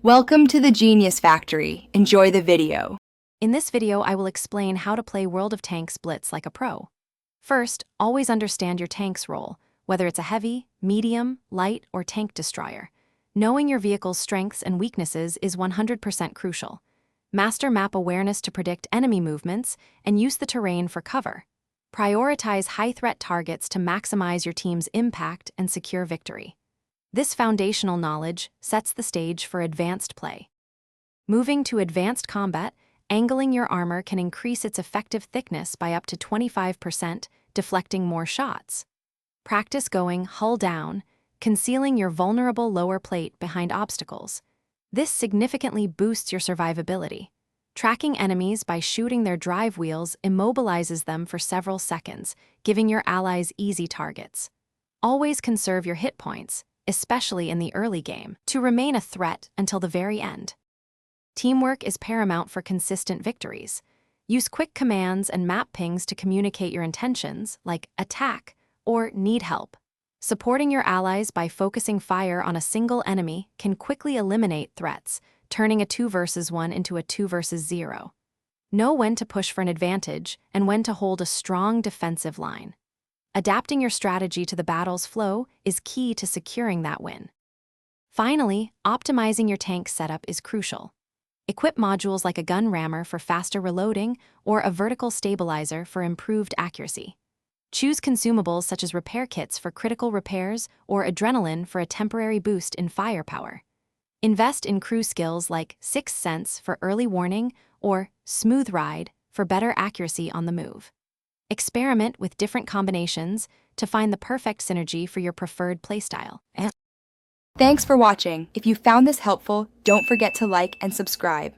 Welcome to the Genius Factory. Enjoy the video. In this video, I will explain how to play World of Tanks Blitz like a pro. First, always understand your tank's role, whether it's a heavy, medium, light, or tank destroyer. Knowing your vehicle's strengths and weaknesses is 100% crucial. Master map awareness to predict enemy movements and use the terrain for cover. Prioritize high-threat targets to maximize your team's impact and secure victory. This foundational knowledge sets the stage for advanced play. Moving to advanced combat, angling your armor can increase its effective thickness by up to 25%, deflecting more shots. Practice going hull down, concealing your vulnerable lower plate behind obstacles. This significantly boosts your survivability. Tracking enemies by shooting their drive wheels immobilizes them for several seconds, giving your allies easy targets. Always conserve your hit points, especially in the early game, to remain a threat until the very end. Teamwork is paramount for consistent victories. Use quick commands and map pings to communicate your intentions, like attack or need help. Supporting your allies by focusing fire on a single enemy can quickly eliminate threats, turning a 2 versus 1 into a 2 versus 0. Know when to push for an advantage and when to hold a strong defensive line. Adapting your strategy to the battle's flow is key to securing that win. Finally, optimizing your tank setup is crucial. Equip modules like a gun rammer for faster reloading or a vertical stabilizer for improved accuracy. Choose consumables such as repair kits for critical repairs or adrenaline for a temporary boost in firepower. Invest in crew skills like Sixth Sense for early warning or Smooth Ride for better accuracy on the move. Experiment with different combinations to find the perfect synergy for your preferred playstyle. Thanks for watching. If you found this helpful, don't forget to like and subscribe.